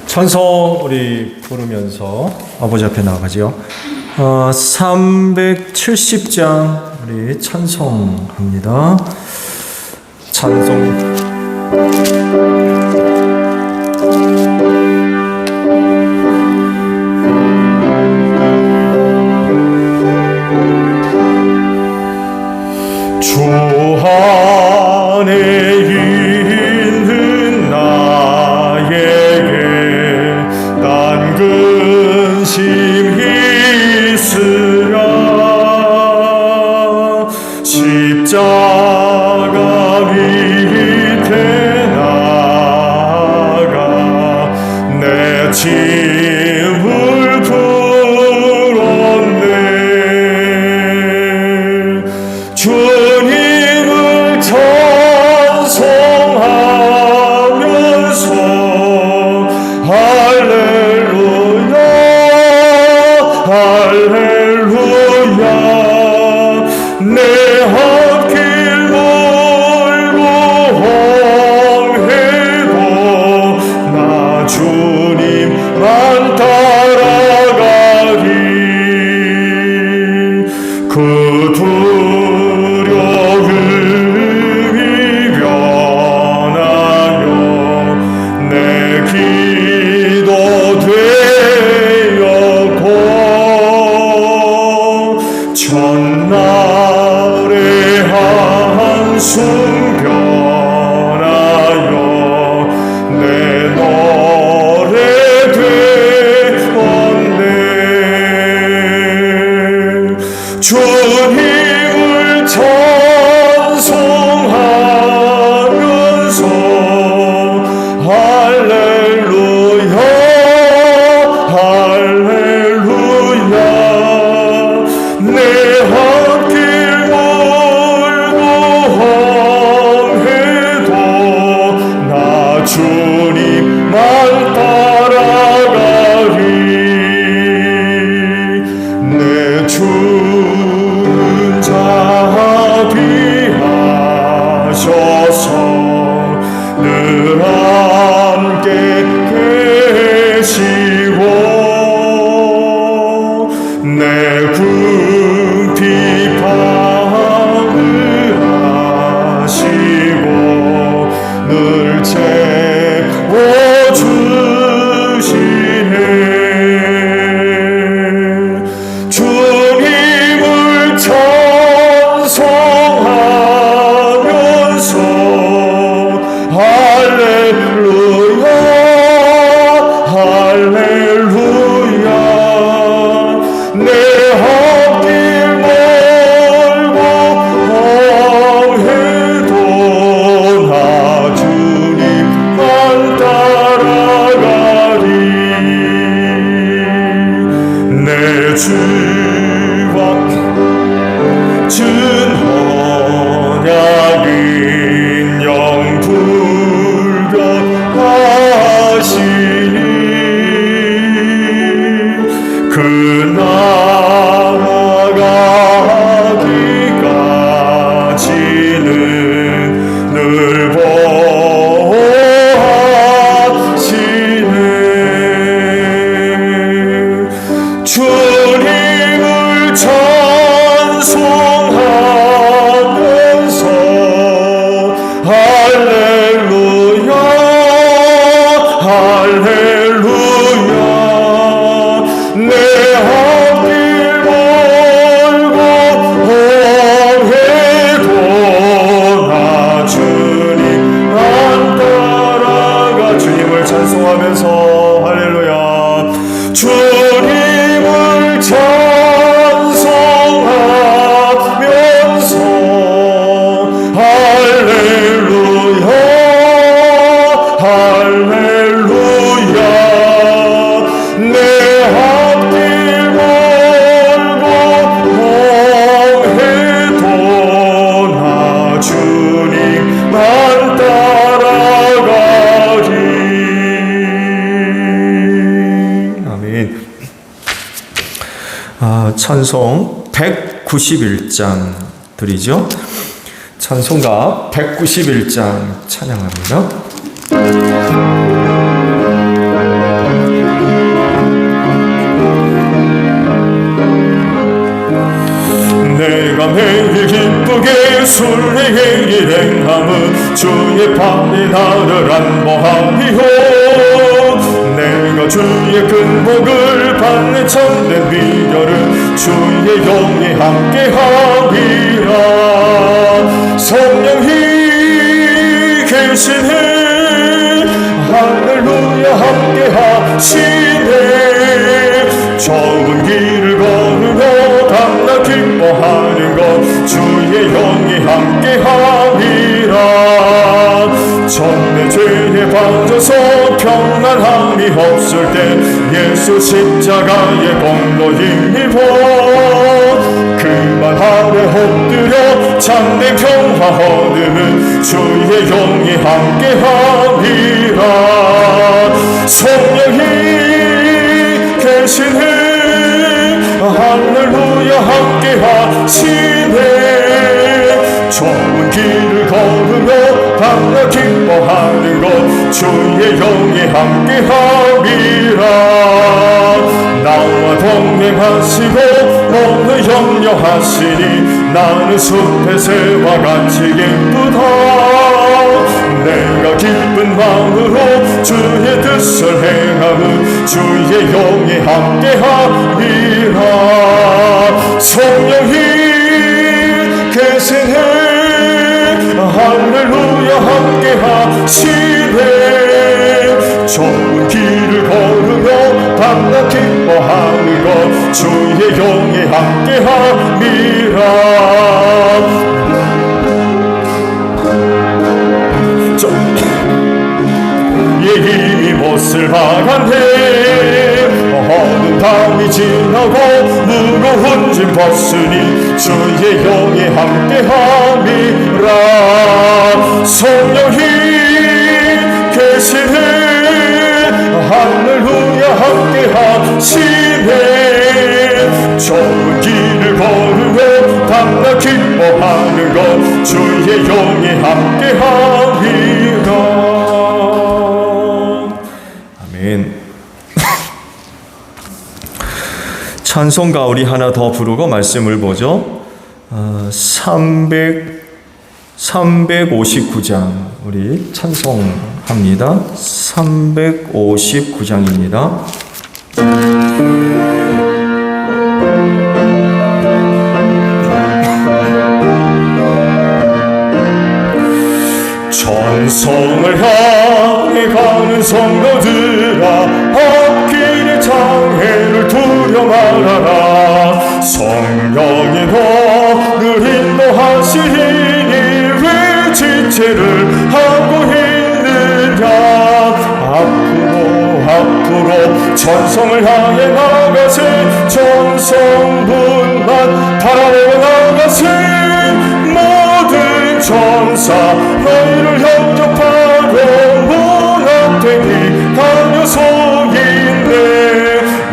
찬송 우리 부르면서 아버지 앞에 나가지요. 370장 우리 찬송합니다. 찬송. 주 안에 있는 나에게 난 근심 있으랴. 십자가 밑에 나가 내 짐을 풀었네. 주님을 찬송하면서 할렐루야 할렐루야. 내 앞길 멀고 험해도 나 주님만 따라가리. 그 두려움이 변하여 내 기도 되었고 첫날의 한숨 변하여 내 노래 되었네. 주님을 찬송하면서 할렐루야 할렐루야. 내 앞길 멀고 험해도 나 주님만 따라가리. 내 주는 자비하셔서 늘 함께 계시고 내 궁핍함을 아시고 늘 채워주시네. 주님을 찬송하면서 할렐루야 할렐루야. 내 주와 준헌약인 영불변하시니 그 나아가기까지는 늘 보호하시네. 주님을 찬송하면서 할렐루야 할렐루야 내 앞길 멀고 험해도 나 주님만 따라가. 주님을 찬송하면서 할렐루야 주님을 찬송하면서 할렐루야 할렐루야 내 앞길 멀고 험해도 나 주님만 따라가리. 아멘. 찬송 191장 드리죠. 찬송가 191장 찬양합니다. 내가 매일 기쁘게 순례의 일행함은 주의 판에 나를 안보하리요. 내가 주의 큰 복을 받는 참된 비결은 주의 영이 함께하리라. 성령이 계시네 할렐루야 함께하시네. 좁은 길을 걸으며 담나 기뻐하는 것 주의 영이 함께하리라. 전내 죄에 빠져서 평안함이 없을 때 예수 십자가의 공로 힘입어 그 말 아래 엎드려 참된 평화 얻으면 주의 영이 함께하리라. 성령이 계시네 할렐루야 함께하시네. 좁은 길을 걸으며 밤낮 기뻐하는 것 주의 영이 함께하리라. 나와 동행하시고 너는 염려하시니 나는 숲의 새와 같이 기쁘다. 내가 기쁜 마음으로 주의 뜻을 행함은 주의 영이 함께하리라. 성령이 계시네 할렐루야 함께하시네. 좁은 길을 걸으며 밤낮 기뻐하는 것 주의 영이 함께하리라. 힘이 못을 박한데 어두운 밤이 지나고 무거운 짐 벗으니 주의 영이 함께함이라. 성령이 계시네 할렐루야 함께하시네. 좁은 길을 걸으며 밤낮 기뻐하는 것 주의 영이 함께하리라. 찬송가 우리 하나 더 부르고 말씀을 보죠. 359장 우리 찬송합니다. 359장입니다. 천성을 향해 가는 성도들아 앞길의 장애를 두려 말아라. 성령이 너를 인도하시니 왜 지체를 하고 있느냐. 앞으로 천성을 향해 나가세. 천성 천성분만 바라보고 나가신 모든 천사 너희를 영접하러 문앞탱이 가며 속인대.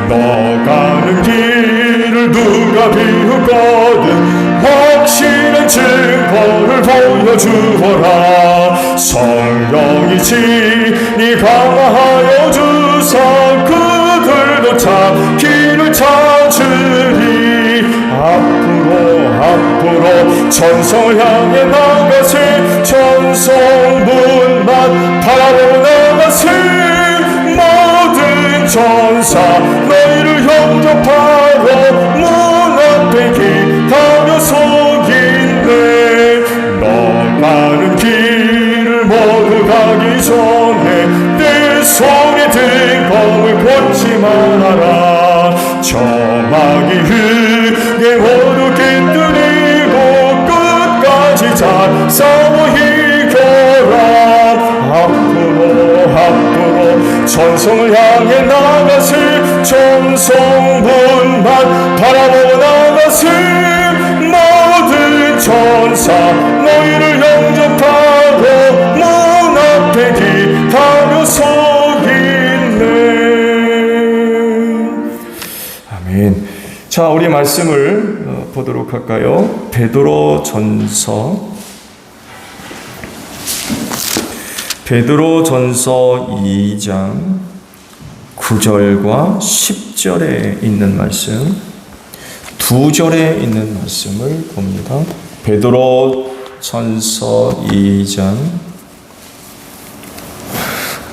너 가는 길을 누가 비웃거든 확실한 증거를 보여주어라. 성령이 진이 강화하여 주사 그들도 참 길을 찾으리. 앞으로 천성을 향해 나가세. 천성문만 바라보고 나가세. 모든 천사 너희를 영접하러 문 앞에 기다려 속인대. 너 가는 길을 모두 가기 전에 내 손에 든 검을 꽂지 말아라. 저마귀 흙에 어둡게 뜨리고 끝까지 잘 싸워 이겨라. 앞으로 천성을 향해 나가세. 천성문만 바라보고 나가세. 모든 천사 너희를 영접하고 문 앞에 기다려 속인네. 아멘. 자, 우리 말씀을 보도록 할까요? 베드로전서 2장 9절과 10절에 있는 말씀, 2절에 있는 말씀을 봅니다. 베드로전서 2장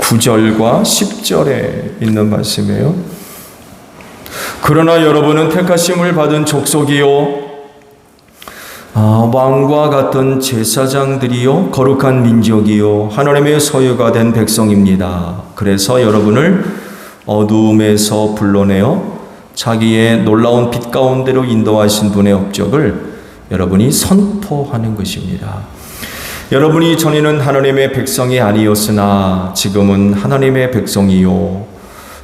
9절과 10절에 있는 말씀이에요. 그러나 여러분은 택하심을 받은 족속이요 왕과 같은 제사장들이요 거룩한 민족이요 하나님의 소유가 된 백성입니다. 그래서 여러분을 어두움에서 불러내어 자기의 놀라운 빛 가운데로 인도하신 분의 업적을 여러분이 선포하는 것입니다. 여러분이 전에는 하나님의 백성이 아니었으나 지금은 하나님의 백성이요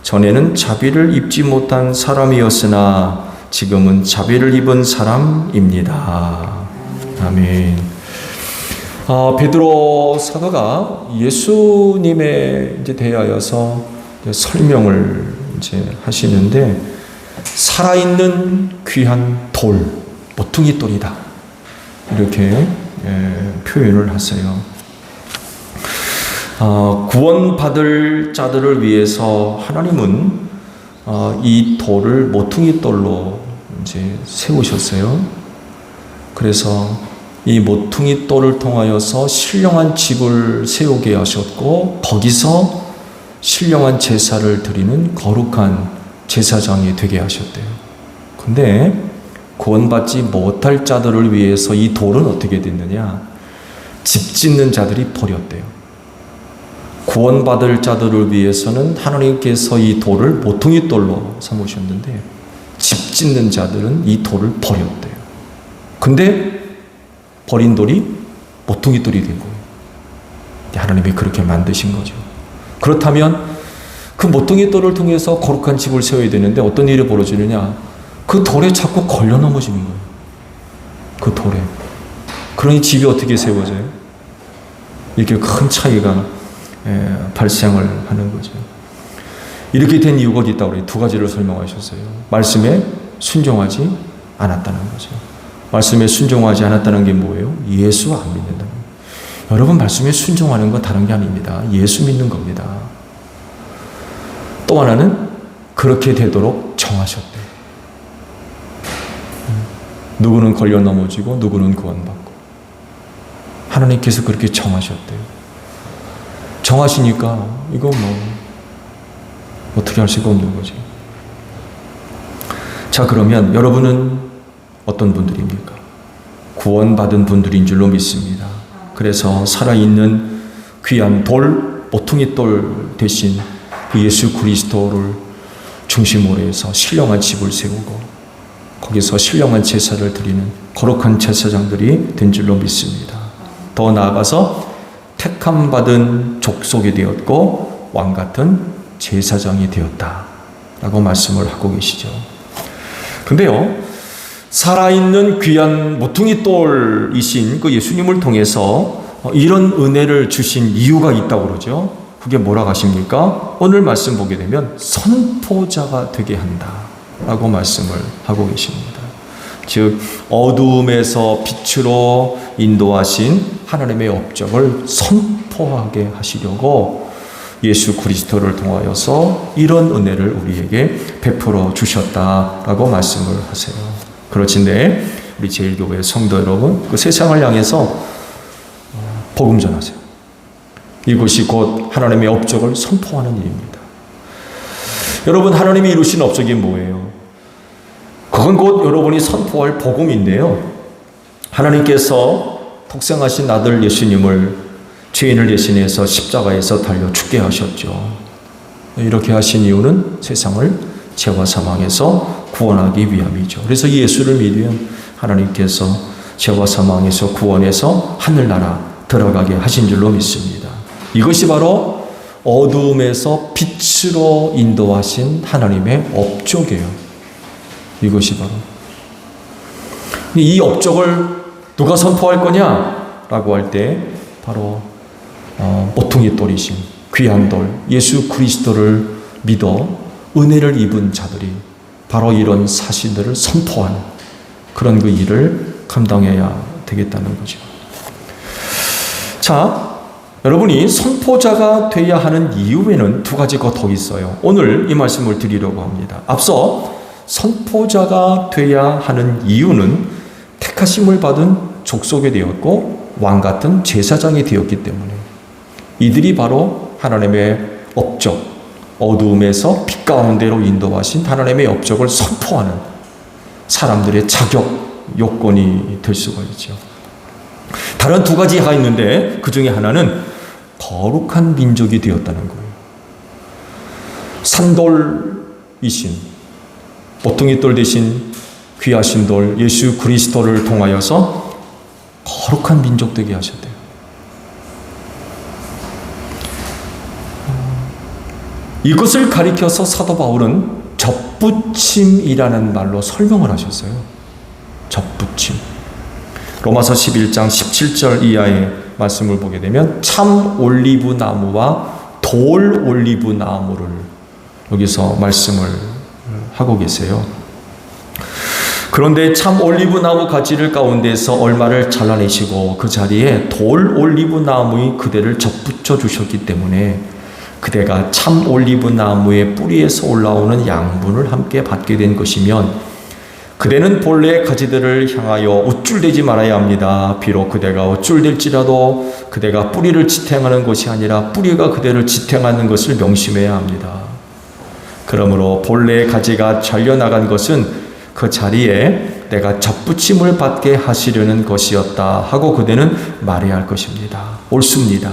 전에는 자비를 입지 못한 사람이었으나 지금은 자비를 입은 사람입니다. 아멘. 베드로 사도가 예수님에 대하여서 설명을 하시는데 살아있는 귀한 돌, 모퉁이 돌이다. 이렇게 표현을 하세요. 구원받을 자들을 위해서 하나님은 이 돌을 모퉁이 돌로 세우셨어요. 그래서 이 모퉁이 돌을 통하여서 신령한 집을 세우게 하셨고 거기서 신령한 제사를 드리는 거룩한 제사장이 되게 하셨대요. 근데 구원받지 못할 자들을 위해서 이 돌은 어떻게 됐느냐? 집 짓는 자들이 버렸대요. 구원받을 자들을 위해서는 하나님께서 이 돌을 모퉁이 돌로 삼으셨는데 집 짓는 자들은 이 돌을 버렸대요. 근데 버린 돌이 모퉁이 돌이 된 거예요. 하나님이 그렇게 만드신 거죠. 그렇다면 그 모퉁이 돌을 통해서 거룩한 집을 세워야 되는데 어떤 일이 벌어지느냐? 그 돌에 자꾸 걸려 넘어지는 거예요. 그 돌에. 그러니 집이 어떻게 세워져요? 이렇게 큰 차이가 발생을 하는 거죠. 이렇게 된 이유가 어디 있다고 그래요? 두 가지를 설명하셨어요. 말씀에 순종하지 않았다는 거죠. 말씀에 순종하지 않았다는 게 뭐예요? 예수 안 믿는다는 거예요. 여러분, 말씀에 순종하는 건 다른 게 아닙니다. 예수 믿는 겁니다. 또 하나는 그렇게 되도록 정하셨대요. 누구는 걸려 넘어지고 누구는 구원받고 하나님께서 그렇게 정하셨대요. 정하시니까 이거 어떻게 할 수가 없는 거지. 자, 그러면 여러분은 어떤 분들입니까? 구원받은 분들인 줄로 믿습니다. 그래서 살아있는 귀한 돌, 모퉁이 돌 대신 그 예수 그리스도를 중심으로 해서 신령한 집을 세우고 거기서 신령한 제사를 드리는 거룩한 제사장들이 된 줄로 믿습니다. 더 나아가서 택함 받은 족속이 되었고 왕 같은 제사장이 되었다 라고 말씀을 하고 계시죠. 근데요, 살아있는 귀한 모퉁이 돌이신 그 예수님을 통해서 이런 은혜를 주신 이유가 있다고 그러죠. 그게 뭐라고 하십니까? 오늘 말씀 보게 되면 선포자가 되게 한다라고 말씀을 하고 계십니다. 즉 어두움에서 빛으로 인도하신 하나님의 업적을 선포하게 하시려고 예수 그리스도를 통하여서 이런 은혜를 우리에게 베풀어 주셨다라고 말씀을 하세요. 그렇진데 우리 제일교회 성도 여러분, 그 세상을 향해서 복음 전하세요. 이것이 곧 하나님의 업적을 선포하는 일입니다. 여러분, 하나님이 이루신 업적이 뭐예요? 그건 곧 여러분이 선포할 복음인데요. 하나님께서 독생하신 아들 예수님을 죄인을 대신해서 십자가에서 달려 죽게 하셨죠. 이렇게 하신 이유는 세상을 죄와 사망에서 구원하기 위함이죠. 그래서 예수를 믿으면 하나님께서 죄와 사망에서 구원해서 하늘나라 들어가게 하신 줄로 믿습니다. 이것이 바로 어두움에서 빛으로 인도하신 하나님의 업적이에요. 이것이 바로 이 업적을 누가 선포할 거냐라고 할 때 바로 모퉁이 돌이신 귀한 돌 예수 그리스도를 믿어 은혜를 입은 자들이 바로 이런 사실들을 선포하는 그런 그 일을 감당해야 되겠다는 거죠. 자, 여러분이 선포자가 되어야 하는 이유에는 두 가지가 더 있어요. 오늘 이 말씀을 드리려고 합니다. 앞서 선포자가 되어야 하는 이유는 택하심을 받은 족속이 되었고 왕 같은 제사장이 되었기 때문에 이들이 바로 하나님의 업적, 어두움에서 빛 가운데로 인도하신 하나님의 업적을 선포하는 사람들의 자격, 요건이 될 수가 있죠. 다른 두 가지가 있는데 그 중에 하나는 거룩한 민족이 되었다는 거예요. 산돌이신 모퉁이 돌 대신 귀하신 돌 예수 그리스도를 통하여서 거룩한 민족 되게 하셨대요. 이것을 가리켜서 사도 바울은 접붙임이라는 말로 설명을 하셨어요. 접붙임. 로마서 11장 17절 이하의 말씀을 보게 되면 참 올리브 나무와 돌 올리브 나무를 여기서 말씀을 하고 계세요. 그런데 참 올리브 나무 가지를 가운데서 얼마를 잘라내시고 그 자리에 돌 올리브 나무의 그대를 접붙여 주셨기 때문에 그대가 참 올리브 나무의 뿌리에서 올라오는 양분을 함께 받게 된 것이면 그대는 본래의 가지들을 향하여 우쭐대지 말아야 합니다. 비록 그대가 우쭐댈지라도 그대가 뿌리를 지탱하는 것이 아니라 뿌리가 그대를 지탱하는 것을 명심해야 합니다. 그러므로 본래의 가지가 잘려나간 것은 그 자리에 내가 접붙임을 받게 하시려는 것이었다 하고 그대는 말해야 할 것입니다. 옳습니다.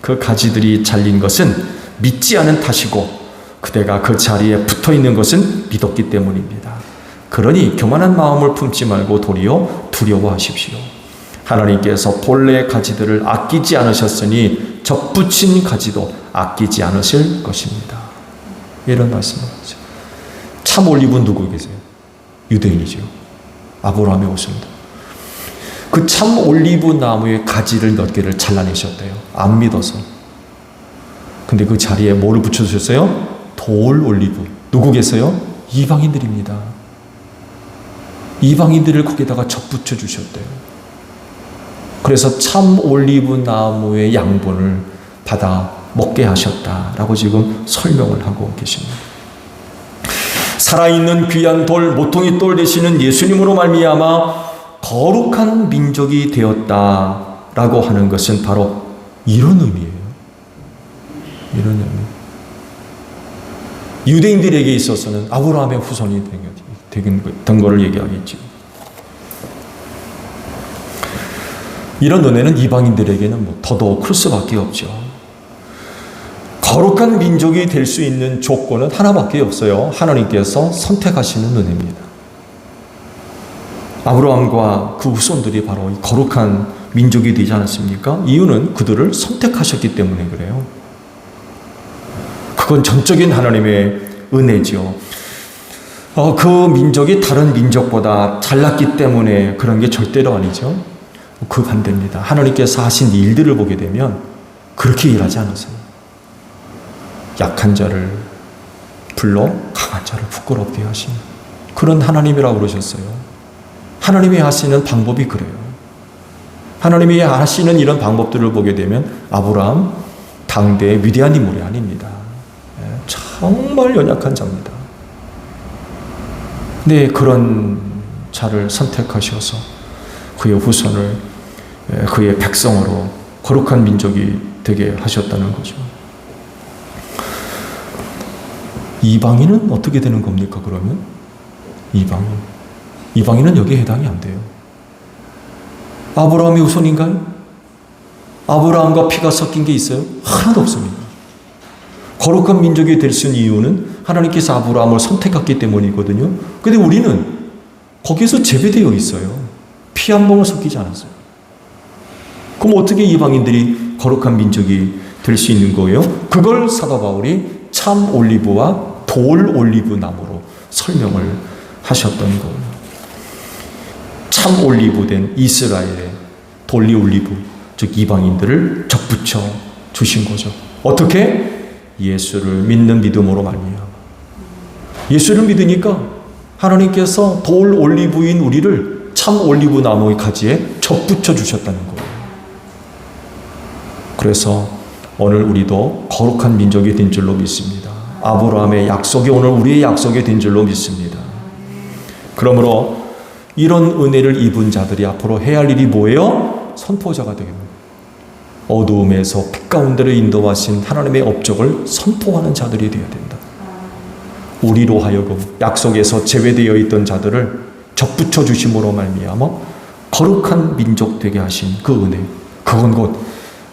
그 가지들이 잘린 것은 믿지 않은 탓이고 그대가 그 자리에 붙어 있는 것은 믿었기 때문입니다. 그러니 교만한 마음을 품지 말고 도리어 두려워하십시오. 하나님께서 본래의 가지들을 아끼지 않으셨으니 접붙인 가지도 아끼지 않으실 것입니다. 이런 말씀을 하죠. 참 올리브는 누구 계세요? 유대인이죠. 아브라함의 오십니다. 그 참 올리브 나무의 가지를 몇 개를 잘라내셨대요. 안 믿어서. 근데 그 자리에 뭐를 붙여주셨어요? 돌 올리브. 누구 계세요? 이방인들입니다. 이방인들을 거기다가 접붙여 주셨대요. 그래서 참 올리브 나무의 양분을 받아 먹게 하셨다라고 지금 설명을 하고 계십니다. 살아있는 귀한 돌, 모퉁이 돌 되시는 예수님으로 말미암아 거룩한 민족이 되었다라고 하는 것은 바로 이런 의미예요. 이런 의미. 유대인들에게 있어서는 아브라함의 후손이 된 것을 얘기하겠죠. 이런 은혜는 이방인들에게는 더더욱 클 수밖에 없죠. 거룩한 민족이 될 수 있는 조건은 하나밖에 없어요. 하나님께서 선택하시는 은혜입니다. 아브라함과 그 후손들이 바로 거룩한 민족이 되지 않았습니까? 이유는 그들을 선택하셨기 때문에 그래요. 그건 전적인 하나님의 은혜죠. 그 민족이 다른 민족보다 잘났기 때문에 그런 게 절대로 아니죠. 그 반대입니다. 하나님께서 하신 일들을 보게 되면 그렇게 일하지 않으세요. 약한 자를 불러 강한 자를 부끄럽게 하신 그런 하나님이라고 그러셨어요. 하나님이 하시는 방법이 그래요. 하나님이 하시는 이런 방법들을 보게 되면 아브라함 당대의 위대한 인물이 아닙니다. 정말 연약한 자입니다. 네, 그런 자를 선택하셔서 그의 후손을 그의 백성으로 거룩한 민족이 되게 하셨다는 거죠. 이방인은 어떻게 되는 겁니까, 그러면? 이방인은 여기에 해당이 안 돼요. 아브라함의 후손인가요? 아브라함과 피가 섞인 게 있어요? 하나도 없습니다. 거룩한 민족이 될 수 있는 이유는 하나님께서 아브라함을 선택했기 때문이거든요. 근데 우리는 거기에서 제외되어 있어요. 피 한 방울 섞이지 않았어요. 그럼 어떻게 이방인들이 거룩한 민족이 될 수 있는 거예요? 그걸 사도 바울이 참 올리브와 돌 올리브 나무로 설명을 하셨던 거예요. 참 올리브된 이스라엘의 돌리 올리브, 즉 이방인들을 접붙여 주신 거죠. 어떻게? 예수를 믿는 믿음으로 말미암아. 예수를 믿으니까 하나님께서 돌 올리브인 우리를 참 올리브 나무의 가지에 접붙여 주셨다는 거예요. 그래서 오늘 우리도 거룩한 민족이 된 줄로 믿습니다. 아브라함의 약속이 오늘 우리의 약속이 된 줄로 믿습니다. 그러므로 이런 은혜를 입은 자들이 앞으로 해야 할 일이 뭐예요? 선포자가 되는 거예요. 어두움에서 빛 가운데로 인도하신 하나님의 업적을 선포하는 자들이 되어야 된다. 우리로 하여금 약속에서 제외되어 있던 자들을 접붙여 주심으로 말미암아 거룩한 민족 되게 하신 그 은혜, 그건 곧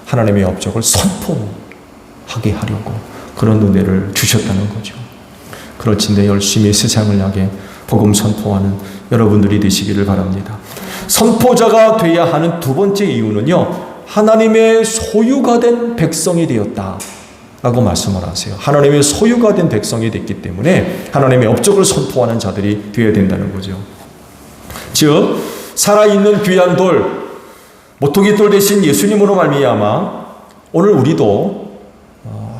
하나님의 업적을 선포하게 하려고 그런 은혜를 주셨다는 거죠. 그렇지인데 열심히 세상을 향해 복음 선포하는 여러분들이 되시기를 바랍니다. 선포자가 되어야 하는 두 번째 이유는요, 하나님의 소유가 된 백성이 되었다 라고 말씀을 하세요. 하나님의 소유가 된 백성이 됐기 때문에 하나님의 업적을 선포하는 자들이 되어야 된다는 거죠. 즉 살아있는 귀한 돌, 모퉁이 돌 대신 예수님으로 말미암아 오늘 우리도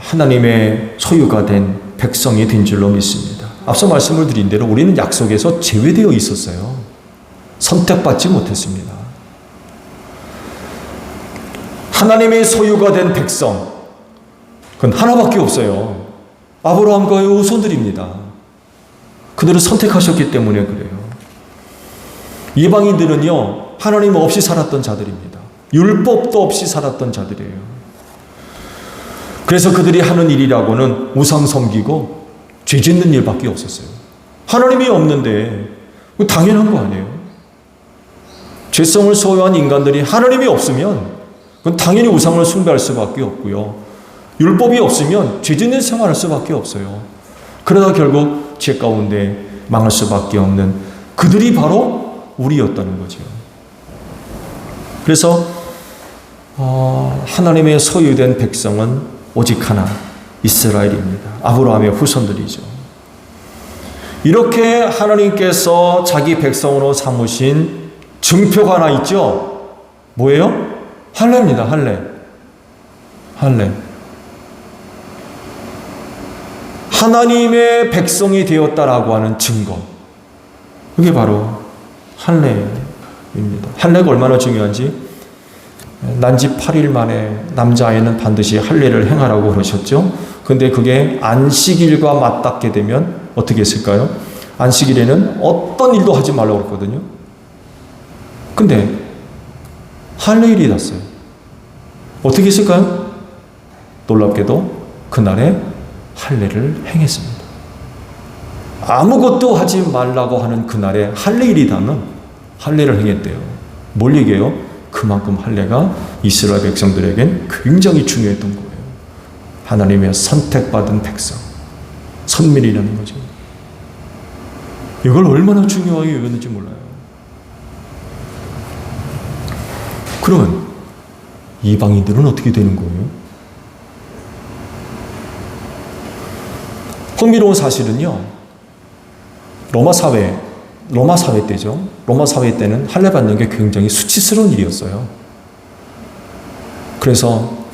하나님의 소유가 된 백성이 된 줄로 믿습니다. 앞서 말씀을 드린 대로 우리는 약속에서 제외되어 있었어요. 선택받지 못했습니다. 하나님의 소유가 된 백성, 그건 하나밖에 없어요. 아브라함과의 후손들입니다. 그들을 선택하셨기 때문에 그래요. 이방인들은요, 하나님 없이 살았던 자들입니다. 율법도 없이 살았던 자들이에요. 그래서 그들이 하는 일이라고는 우상 섬기고 죄 짓는 일밖에 없었어요. 하나님이 없는데 당연한 거 아니에요? 죄성을 소유한 인간들이 하나님이 없으면 그건 당연히 우상을 숭배할 수밖에 없고요. 율법이 없으면 죄 짓는 생활할 수밖에 없어요. 그러다 결국 죄 가운데 망할 수밖에 없는 그들이 바로 우리였다는 거죠. 그래서 하나님의 소유된 백성은 오직 하나, 이스라엘입니다. 아브라함의 후손들이죠. 이렇게 하나님께서 자기 백성으로 삼으신 증표가 하나 있죠. 뭐예요? 할례입니다. 할례. 하나님의 백성이 되었다라고 하는 증거. 그게 바로 할례입니다. 할례가 얼마나 중요한지 난지 8일 만에 남자아이는 반드시 할례를 행하라고 그러셨죠. 근데 그게 안식일과 맞닿게 되면 어떻게 했을까요? 안식일에는 어떤 일도 하지 말라고 그랬거든요. 근데 할례일이 났어요. 어떻게 했을까요? 놀랍게도 그날에 할례를 행했습니다. 아무것도 하지 말라고 하는 그날에 할례일이다면 할례를 행했대요. 뭘 얘기해요? 그만큼 할례가 이스라엘 백성들에겐 굉장히 중요했던 거예요. 하나님의 선택받은 백성, 선민이라는 거죠. 이걸 얼마나 중요하게 여겼는지 몰라요. 그러면 이방인들은 어떻게 되는 거예요? 흥미로운 사실은요, 로마 사회 때죠. 로마 사회 때는 할례 받는 게 굉장히 수치스러운 일이었어요. 그래서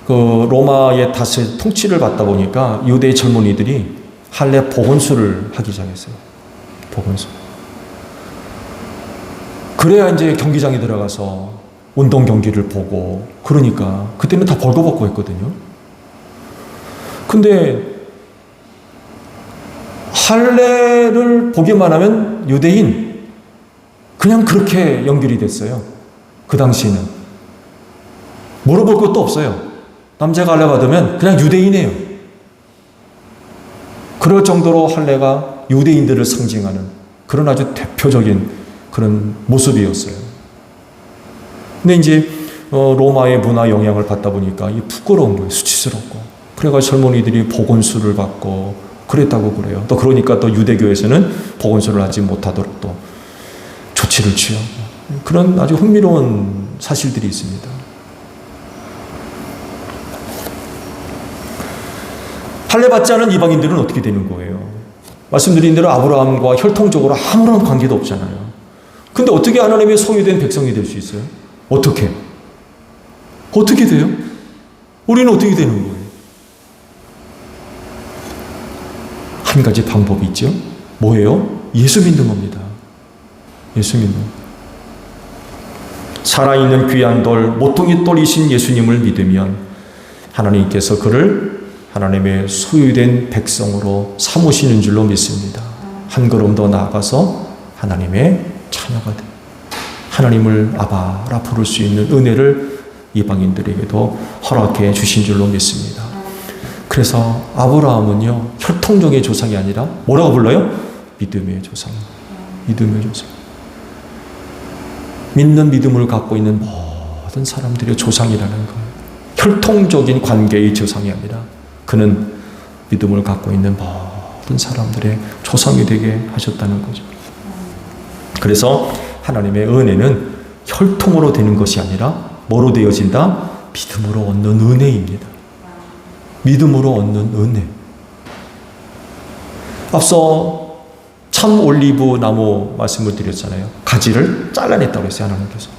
그 로마의 통치를 받다 보니까 유대 젊은이들이 할례 보건수를 하기 시작했어요. 보건수. 그래야 이제 경기장에 들어가서 운동 경기를 보고, 그러니까 그때는 다 벌거벗고 했거든요. 근데 할례를 보기만 하면 유대인, 그냥 그렇게 연결이 됐어요. 그 당시에는 물어볼 것도 없어요. 남자가 할례 받으면 그냥 유대인이에요. 그럴 정도로 할례가 유대인들을 상징하는 그런 아주 대표적인 그런 모습이었어요. 근데 이제 로마의 문화 영향을 받다 보니까 이 부끄러운 거예요. 수치스럽고. 그래가지고 젊은이들이 보건수를 받고 그랬다고 그래요. 또 그러니까 또 유대교에서는 보건수를 하지 못하도록 또 조치를 취하고, 그런 아주 흥미로운 사실들이 있습니다. 할례 받지 않은 이방인들은 어떻게 되는 거예요? 말씀드린 대로 아브라함과 혈통적으로 아무런 관계도 없잖아요. 근데 어떻게 하나님의 소유된 백성이 될 수 있어요? 어떻게 돼요? 우리는 어떻게 되는 거예요? 한 가지 방법이 있죠. 뭐예요? 예수 믿는 겁니다. 예수 믿는. 살아있는 귀한 돌, 모퉁이 돌이신 예수님을 믿으면 하나님께서 그를 하나님의 소유된 백성으로 삼으시는 줄로 믿습니다. 한 걸음 더 나아가서 하나님의 자녀가 돼. 하나님을 아바라 부를 수 있는 은혜를 이방인들에게도 허락해 주신 줄로 믿습니다. 그래서 아브라함은요, 혈통적인 조상이 아니라 뭐라고 불러요? 믿음의 조상. 믿음의 조상. 믿는 믿음을 갖고 있는 모든 사람들의 조상이라는 거예요. 혈통적인 관계의 조상이 아니라 그는 믿음을 갖고 있는 모든 사람들의 조상이 되게 하셨다는 거죠. 그래서 하나님의 은혜는 혈통으로 되는 것이 아니라 뭐로 되어진다? 믿음으로 얻는 은혜입니다. 믿음으로 얻는 은혜. 앞서 참 올리브 나무 말씀을 드렸잖아요. 가지를 잘라냈다고 했어요. 하나님께서.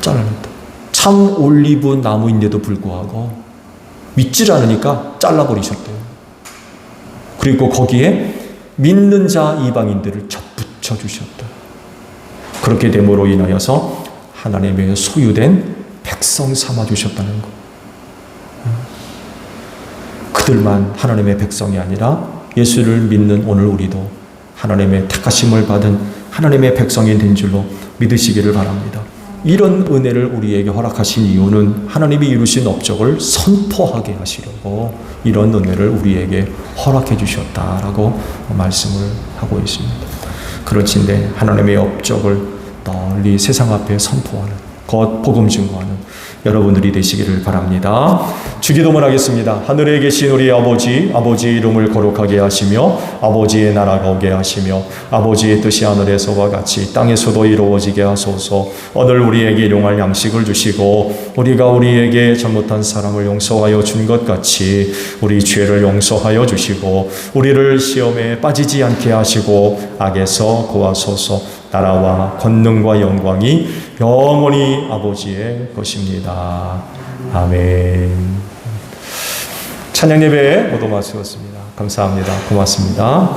잘라냈다. 참 올리브 나무인데도 불구하고 믿질 않으니까 잘라버리셨대요. 그리고 거기에 믿는 자 이방인들을 접붙여 주셨다. 그렇게 됨으로 인하여서 하나님의 소유된 백성 삼아 주셨다는 것. 그들만 하나님의 백성이 아니라 예수를 믿는 오늘 우리도 하나님의 택하심을 받은 하나님의 백성이 된 줄로 믿으시기를 바랍니다. 이런 은혜를 우리에게 허락하신 이유는 하나님이 이루신 업적을 선포하게 하시려고 이런 은혜를 우리에게 허락해 주셨다라고 말씀을 하고 있습니다. 그렇진데 하나님의 업적을 널리 세상 앞에 선포하는, 곧 복음 증거하는 여러분들이 되시기를 바랍니다. 주기도문 하겠습니다. 하늘에 계신 우리 아버지, 아버지의 이름을 거룩하게 하시며 아버지의 나라가 오게 하시며 아버지의 뜻이 하늘에서와 같이 땅에서도 이루어지게 하소서. 오늘 우리에게 일용할 양식을 주시고 우리가 우리에게 잘못한 사람을 용서하여 준 것 같이 우리 죄를 용서하여 주시고 우리를 시험에 빠지지 않게 하시고 악에서 구하소서. 나라와 권능과 영광이 영원히 아버지의 것입니다. 아멘. 찬양 예배 모두 마치었습니다. 감사합니다. 고맙습니다.